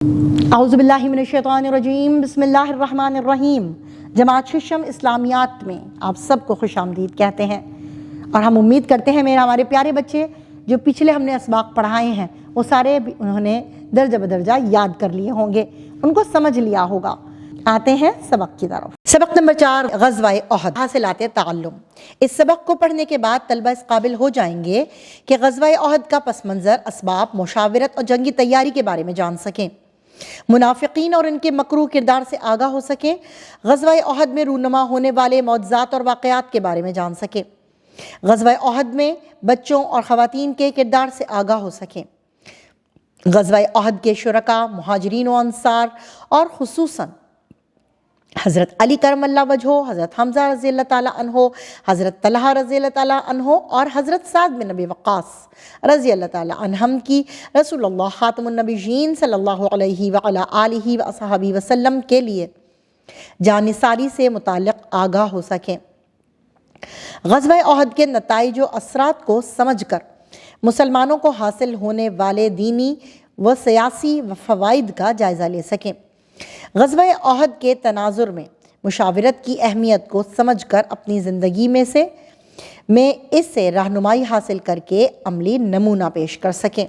اعوذ باللہ من الشیطان الرجیم، بسم اللہ الرحمن الرحیم۔ جماعت ششم اسلامیات میں آپ سب کو خوش آمدید کہتے ہیں، اور ہم امید کرتے ہیں ہمارے پیارے بچے جو پچھلے ہم نے اسباق پڑھائے ہیں وہ سارے انہوں نے درجہ بدرجہ یاد کر لیے ہوں گے، ان کو سمجھ لیا ہوگا۔ آتے ہیں سبق کی طرف۔ سبق نمبر 4، غزوہ احد، حاصلات تعلم۔ اس سبق کو پڑھنے کے بعد طلبہ اس قابل ہو جائیں گے کہ غزوہ احد کا پس منظر، اسباب، مشاورت اور جنگی تیاری کے بارے میں جان سکیں، منافقین اور ان کے مکروہ کردار سے آگاہ ہو سکیں، غزوہ احد میں رونما ہونے والے معجزات اور واقعات کے بارے میں جان سکیں، غزوہ احد میں بچوں اور خواتین کے کردار سے آگاہ ہو سکیں، غزوہ احد کے شرکاء، مہاجرین و انصار اور خصوصاً حضرت علی کرم اللہ وجہہ، حضرت حمزہ رضی اللہ تعالیٰ عنہ، حضرت طلحہ رضی اللہ تعالیٰ عنہ اور حضرت سعد بن ابی وقاص رضی اللہ تعالیٰ عنہم کی رسول اللہ خاتم النبیین صلی اللہ علیہ وعلا آلہ وصحبہ وسلم کے لیے جانثاری سے متعلق آگاہ ہو سکیں، غزوہ احد کے نتائج و اثرات کو سمجھ کر مسلمانوں کو حاصل ہونے والے دینی و سیاسی فوائد کا جائزہ لے سکیں، غزوہ احد کے تناظر میں مشاورت کی اہمیت کو سمجھ کر اپنی زندگی میں اس سے رہنمائی حاصل کر کے عملی نمونہ پیش کر سکیں۔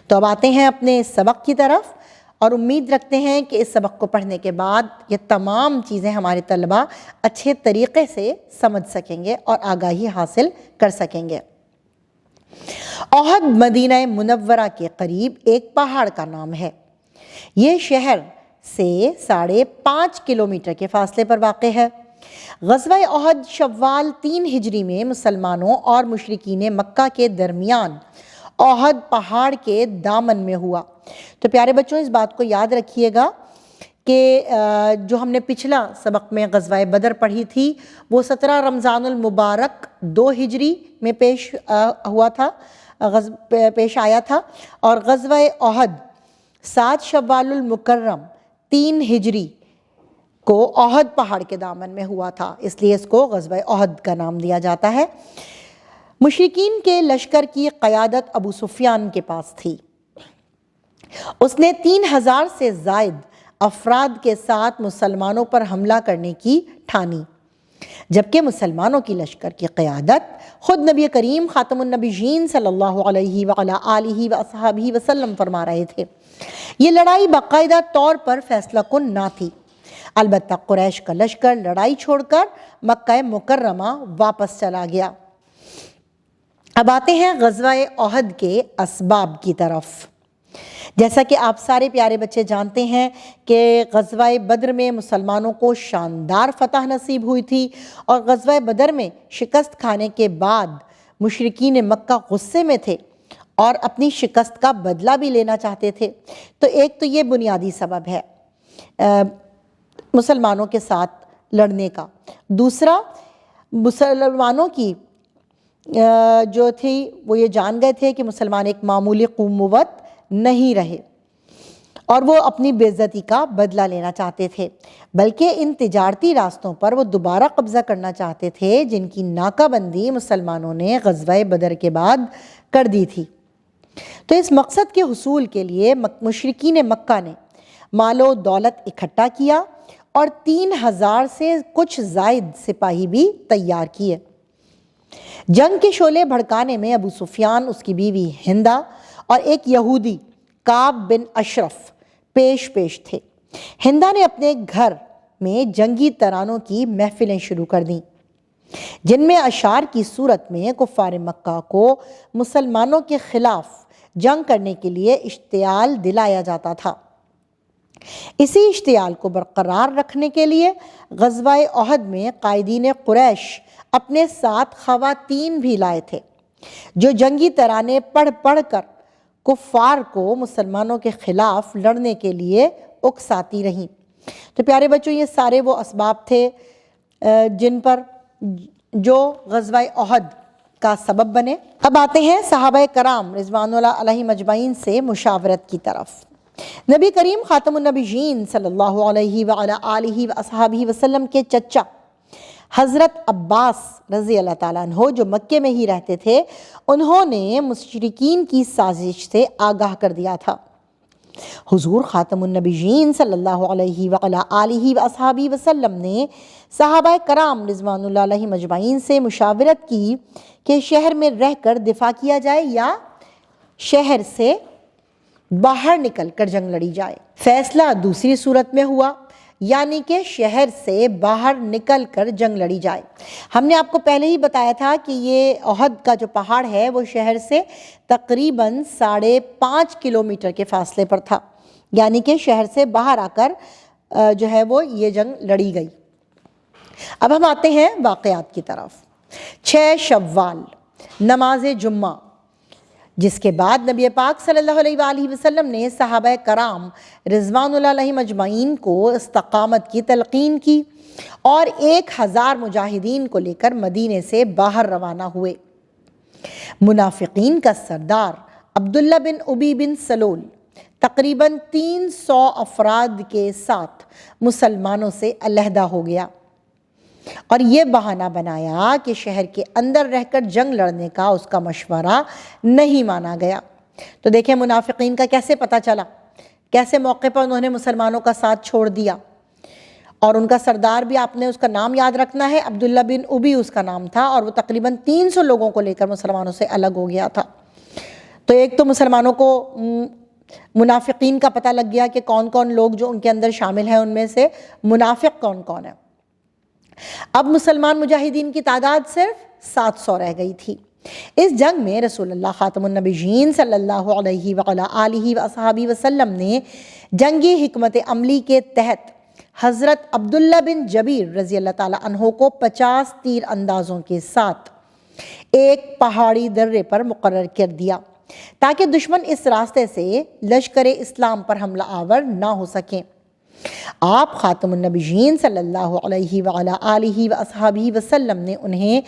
تو اب آتے ہیں اپنے سبق کی طرف، اور امید رکھتے ہیں کہ اس سبق کو پڑھنے کے بعد یہ تمام چیزیں ہمارے طلبہ اچھے طریقے سے سمجھ سکیں گے اور آگاہی حاصل کر سکیں گے۔ احد مدینہ منورہ کے قریب ایک پہاڑ کا نام ہے۔ یہ شہر سے 5.5 کلومیٹر کے فاصلے پر واقع ہے۔ غزوہ احد شوال 3 ہجری میں مسلمانوں اور مشرکین مکہ کے درمیان احد پہاڑ کے دامن میں ہوا۔ تو پیارے بچوں، اس بات کو یاد رکھیے گا کہ جو ہم نے پچھلا سبق میں غزوہ بدر پڑھی تھی وہ 17 رمضان المبارک 2 ہجری میں پیش آیا تھا، اور غزوہ احد 7 شوال المکرم 3 ہجری کو احد پہاڑ کے دامن میں ہوا تھا، اس لیے اس کو غزوہ احد کا نام دیا جاتا ہے۔ مشرکین کے لشکر کی قیادت ابو سفیان کے پاس تھی۔ اس نے 3000 سے زائد افراد کے ساتھ مسلمانوں پر حملہ کرنے کی ٹھانی، جبکہ مسلمانوں کی لشکر کی قیادت خود نبی کریم خاتم النبیین صلی اللہ علیہ وعلا آلہ وصحبہ وسلم فرما رہے تھے۔ یہ لڑائی باقاعدہ طور پر فیصلہ کن نہ تھی، البتہ قریش کا لشکر لڑائی چھوڑ کر مکہ مکرمہ واپس چلا گیا۔ اب آتے ہیں غزوہ احد کے اسباب کی طرف۔ جیسا کہ آپ سارے پیارے بچے جانتے ہیں کہ غزوہ بدر میں مسلمانوں کو شاندار فتح نصیب ہوئی تھی، اور غزوہ بدر میں شکست کھانے کے بعد مشرکین مکہ غصے میں تھے اور اپنی شکست کا بدلہ بھی لینا چاہتے تھے۔ تو ایک تو یہ بنیادی سبب ہے مسلمانوں کے ساتھ لڑنے کا۔ دوسرا، مسلمانوں کی جو تھی وہ یہ جان گئے تھے کہ مسلمان ایک معمولی قوت نہیں رہے، اور وہ اپنی بے عزتی کا بدلہ لینا چاہتے تھے، بلکہ ان تجارتی راستوں پر وہ دوبارہ قبضہ کرنا چاہتے تھے جن کی ناکہ بندی مسلمانوں نے غزوہ بدر کے بعد کر دی تھی۔ تو اس مقصد کے حصول کے لیے مشرکین مکہ نے مال و دولت اکٹھا کیا اور 3000 سے کچھ زائد سپاہی بھی تیار کیے۔ جنگ کے شعلے بھڑکانے میں ابو سفیان، اس کی بیوی ہندہ اور ایک یہودی کعب بن اشرف پیش تھے۔ ہندہ نے اپنے گھر میں جنگی ترانوں کی محفلیں شروع کر دیں، جن میں اشعار کی صورت میں کفار مکہ کو مسلمانوں کے خلاف جنگ کرنے کے لیے اشتعال دلایا جاتا تھا۔ اسی اشتعال کو برقرار رکھنے کے لیے غزوہ احد میں قائدین قریش اپنے ساتھ خواتین بھی لائے تھے، جو جنگی ترانے پڑھ کر کفار کو مسلمانوں کے خلاف لڑنے کے لیے اکساتی رہیں۔ تو پیارے بچوں، یہ سارے وہ اسباب تھے جو غزوہ احد کا سبب بنے۔ اب آتے ہیں صحابہ کرام رضوان اللہ علیہم اجمعین سے مشاورت کی طرف۔ نبی کریم خاتم النبیین صلی اللہ علیہ وعلا آلہ وصحبہ وسلم کے چچا حضرت عباس رضی اللہ تعالیٰ عنہ، جو مکے میں ہی رہتے تھے، انہوں نے مشرکین کی سازش سے آگاہ کر دیا تھا حضور خاتم النبیین صلی اللہ علیہ وعلا آلہ واصحابہ وسلم نے صحابہ کرام رضوان اللہ علیہم اجمعین سے مشاورت کی کہ شہر میں رہ کر دفاع کیا جائے یا شہر سے باہر نکل کر جنگ لڑی جائے۔ فیصلہ دوسری صورت میں ہوا، یعنی کہ شہر سے باہر نکل کر جنگ لڑی جائے۔ ہم نے آپ کو پہلے ہی بتایا تھا کہ یہ احد کا جو پہاڑ ہے وہ شہر سے تقریباً 5.5 کلومیٹر کے فاصلے پر تھا، یعنی کہ شہر سے باہر آ کر جو ہے وہ یہ جنگ لڑی گئی۔ اب ہم آتے ہیں واقعات کی طرف۔ 6 شوال نماز جمعہ، جس کے بعد نبی پاک صلی اللہ علیہ وآلہ وسلم نے صحابہ کرام رضوان اللہ علیہم اجمعین کو استقامت کی تلقین کی اور 1000 مجاہدین کو لے کر مدینے سے باہر روانہ ہوئے۔ منافقین کا سردار عبداللہ بن ابی بن سلول تقریباً 300 افراد کے ساتھ مسلمانوں سے علیحدہ ہو گیا اور یہ بہانہ بنایا کہ شہر کے اندر رہ کر جنگ لڑنے کا اس کا مشورہ نہیں مانا گیا۔ تو دیکھیں منافقین کا کیسے پتہ چلا، کیسے موقع پر انہوں نے مسلمانوں کا ساتھ چھوڑ دیا، اور ان کا سردار بھی آپ نے اس کا نام یاد رکھنا ہے، عبداللہ بن ابی اس کا نام تھا، اور وہ تقریباً 300 لوگوں کو لے کر مسلمانوں سے الگ ہو گیا تھا۔ تو ایک تو مسلمانوں کو منافقین کا پتہ لگ گیا کہ کون کون لوگ جو ان کے اندر شامل ہیں، ان میں سے منافق کون کون ہے۔ اب مسلمان مجاہدین کی تعداد صرف 700 رہ گئی تھی۔ اس جنگ میں رسول اللہ خاتم النبیین صلی اللہ علیہ وعلا آلہ واصحابہ وسلم نے جنگی حکمت عملی کے تحت حضرت عبداللہ بن جبیر رضی اللہ تعالیٰ عنہ کو 50 تیر اندازوں کے ساتھ ایک پہاڑی درے پر مقرر کر دیا تاکہ دشمن اس راستے سے لشکر اسلام پر حملہ آور نہ ہو سکیں۔ آپ خاتم النبیین صلی اللہ علیہ وعلا آلہ واصحابہ وسلم نے انہیں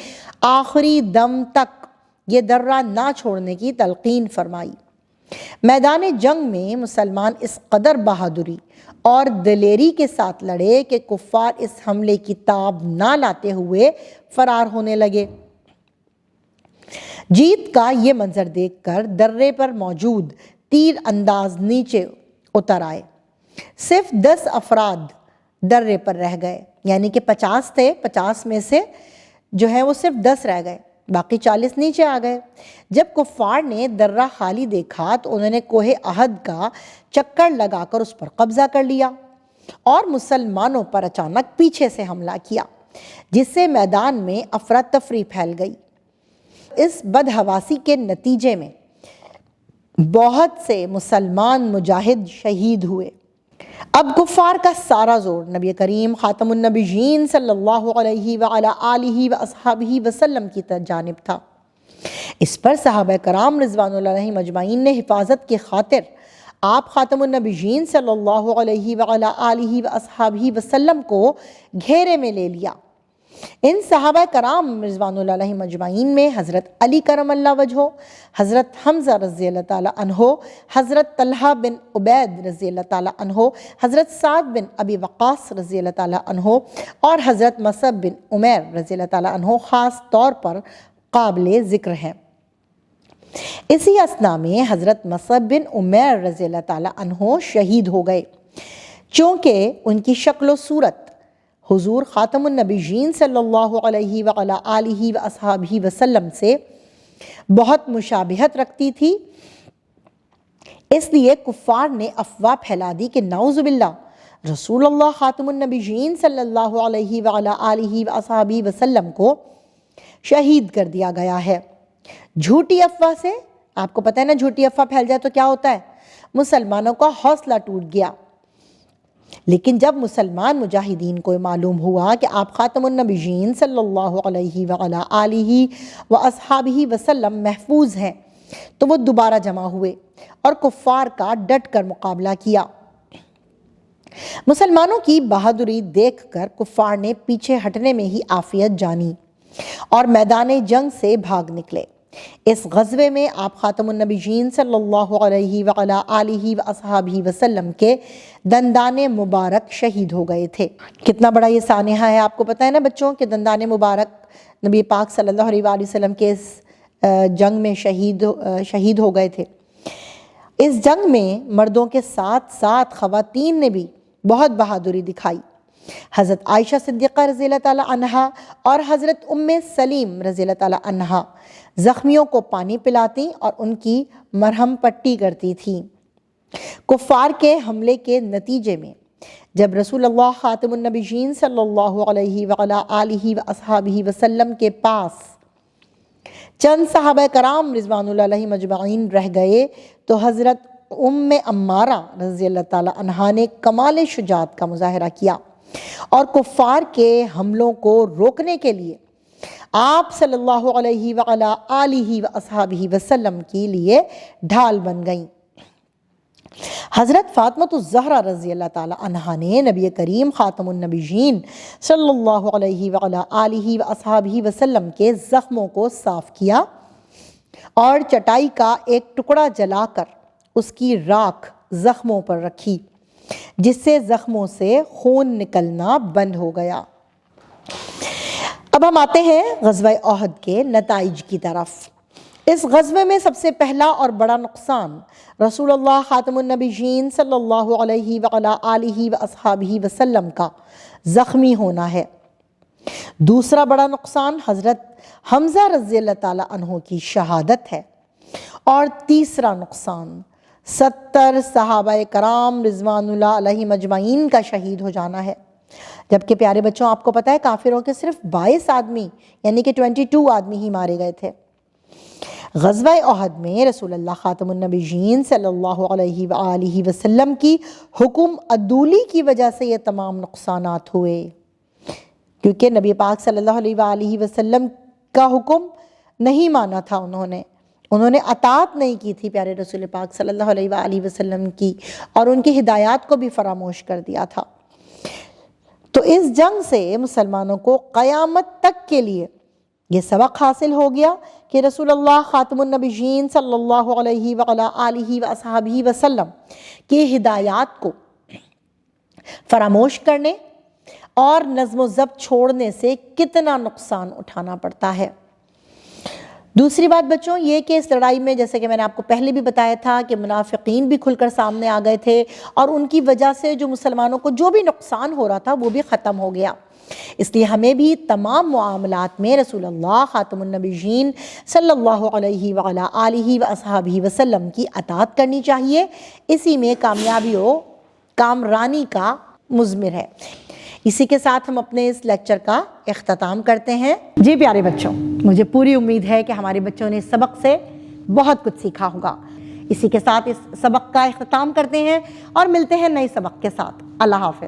آخری دم تک یہ درہ نہ چھوڑنے کی تلقین فرمائی۔ میدان جنگ میں مسلمان اس قدر بہادری اور دلیری کے ساتھ لڑے کہ کفار اس حملے کی تاب نہ لاتے ہوئے فرار ہونے لگے۔ جیت کا یہ منظر دیکھ کر درے پر موجود تیر انداز نیچے اتر آئے۔ صرف 10 افراد درے پر رہ گئے، یعنی کہ 50 تھے، 50 میں سے جو ہے وہ صرف 10 رہ گئے، باقی 40 نیچے آ گئے۔ جب کفار نے درہ خالی دیکھا تو انہوں نے کوہ احد کا چکر لگا کر اس پر قبضہ کر لیا اور مسلمانوں پر اچانک پیچھے سے حملہ کیا، جس سے میدان میں افراتفری پھیل گئی۔ اس بدحواسی کے نتیجے میں بہت سے مسلمان مجاہد شہید ہوئے۔ اب کفار کا سارا زور نبی کریم خاتم النبیین صلی اللہ علیہ وعلا آلہ واصحابہ وسلم کی جانب تھا۔ اس پر صحابہ کرام رضوان اللہ علیہم اجمعین نے حفاظت کی خاطر آپ خاتم النبیین صلی اللہ علیہ وعلا آلہ واصحابہ وسلم کو گھیرے میں لے لیا۔ ان صحابہ کرام رضوان اللہ علیہم اجمعین میں حضرت علی کرم اللہ وجہہ، حضرت حمزہ رضی اللہ تعالیٰ عنہ، حضرت طلحہ بن عبید رضی اللہ تعالیٰ عنہ، حضرت سعد بن ابی وقاص رضی اللہ تعالیٰ عنہ اور حضرت مصعب بن عمیر رضی اللہ تعالیٰ عنہ خاص طور پر قابل ذکر ہیں۔ اسی اثناء میں حضرت مصعب بن عمیر رضی اللہ تعالیٰ عنہ شہید ہو گئے، چونکہ ان کی شکل و صورت حضور خاتم النبیین صلی اللہ علیہ وعلا آلہ واصحابہ وسلم سے بہت مشابہت رکھتی تھی۔ اس لیے کفار نے افواہ پھیلا دی کہ نعوذ باللہ رسول اللہ خاتم النبیین صلی اللہ علیہ وعلا آلہ واصحابہ وسلم کو شہید کر دیا گیا ہے۔ جھوٹی افواہ سے، آپ کو پتہ ہے نا جھوٹی افواہ پھیل جائے تو کیا ہوتا ہے، مسلمانوں کا حوصلہ ٹوٹ گیا۔ لیکن جب مسلمان مجاہدین کو معلوم ہوا کہ آپ خاتم النبیین صلی اللہ علیہ وعلا آلہ واصحابہ وسلم محفوظ ہیں تو وہ دوبارہ جمع ہوئے اور کفار کا ڈٹ کر مقابلہ کیا۔ مسلمانوں کی بہادری دیکھ کر کفار نے پیچھے ہٹنے میں ہی عافیت جانی اور میدان جنگ سے بھاگ نکلے۔ اس غزوے میں آپ خاتم النبیین صلی اللہ علیہ وعلا آلہ واصحابہ وسلم کے دندان مبارک شہید ہو گئے تھے۔ کتنا بڑا یہ سانحہ ہے، آپ کو پتہ ہے نا بچوں کہ دندان مبارک نبی پاک صلی اللہ علیہ وآلہ وسلم کے اس جنگ میں شہید ہو گئے تھے۔ اس جنگ میں مردوں کے ساتھ ساتھ خواتین نے بھی بہت بہادری دکھائی۔ حضرت عائشہ صدیقہ رضی اللہ تعالیٰ عنہا اور حضرت ام سلیم رضی اللہ تعالیٰ عنہا زخمیوں کو پانی پلاتی اور ان کی مرہم پٹی کرتی تھیں۔ کفار کے حملے کے نتیجے میں جب رسول اللہ خاتم النبیین صلی اللہ علیہ وعلا آلہ وصحبہ وسلم کے پاس چند صحابہ کرام رضوان اللہ علیہ مجمعین رہ گئے تو حضرت ام عمارہ رضی اللہ تعالیٰ عنہا نے کمال شجاعت کا مظاہرہ کیا اور کفار کے حملوں کو روکنے کے لیے آپ صلی اللہ علیہ وعلا آلہ وصحبہ وسلم کے لیے ڈھال بن گئیں۔ حضرت فاطمہ الزہرا رضی اللہ تعالیٰ عنہا نے نبی کریم خاتم النبیین صلی اللہ علیہ وعلا آلہ وصحبہ وسلم کے زخموں کو صاف کیا اور چٹائی کا ایک ٹکڑا جلا کر اس کی راکھ زخموں پر رکھی، جس سے زخموں سے خون نکلنا بند ہو گیا۔ اب ہم آتے ہیں غزوہ احد کے نتائج کی طرف۔ اس غزوے میں سب سے پہلا اور بڑا نقصان رسول اللہ خاتم النبیین صلی اللہ علیہ وعلا آلہ وصحبہ وسلم کا زخمی ہونا ہے۔ دوسرا بڑا نقصان حضرت حمزہ رضی اللہ تعالیٰ عنہ کی شہادت ہے، اور تیسرا نقصان 70 صحابہ کرام رضوان اللہ علیہ مجمعین کا شہید ہو جانا ہے۔ جبکہ پیارے بچوں، آپ کو پتہ ہے کافروں کے صرف 22 آدمی یعنی کہ 22 آدمی ہی مارے گئے تھے۔ غزوہ احد میں رسول اللہ خاتم النبیین صلی اللہ علیہ وآلہ وسلم کی حکم عدولی کی وجہ سے یہ تمام نقصانات ہوئے، کیونکہ نبی پاک صلی اللہ علیہ وآلہ وسلم کا حکم نہیں مانا تھا، انہوں نے اطاعت نہیں کی تھی پیارے رسول پاک صلی اللہ علیہ وآلہ وسلم کی، اور ان کی ہدایات کو بھی فراموش کر دیا تھا۔ تو اس جنگ سے مسلمانوں کو قیامت تک کے لیے یہ سبق حاصل ہو گیا کہ رسول اللہ خاتم النبیین صلی اللہ علیہ وعلا آلہ وصحبہ وسلم کی ہدایات کو فراموش کرنے اور نظم و ضبط چھوڑنے سے کتنا نقصان اٹھانا پڑتا ہے۔ دوسری بات بچوں یہ کہ اس لڑائی میں، جیسے کہ میں نے آپ کو پہلے بھی بتایا تھا، کہ منافقین بھی کھل کر سامنے آ گئے تھے، اور ان کی وجہ سے جو مسلمانوں کو جو بھی نقصان ہو رہا تھا وہ بھی ختم ہو گیا۔ اس لیے ہمیں بھی تمام معاملات میں رسول اللہ خاتم النبیین صلی اللہ علیہ وعلا آلہ وصحبہ وسلم کی اطاعت کرنی چاہیے۔ اسی میں کامیابی و کامرانی کا مضمر ہے۔ اسی کے ساتھ ہم اپنے اس لیکچر کا اختتام کرتے ہیں۔ جی پیارے بچوں، مجھے پوری امید ہے کہ ہمارے بچوں نے اس سبق سے بہت کچھ سیکھا ہوگا۔ اسی کے ساتھ اس سبق کا اختتام کرتے ہیں اور ملتے ہیں نئے سبق کے ساتھ۔ اللہ حافظ۔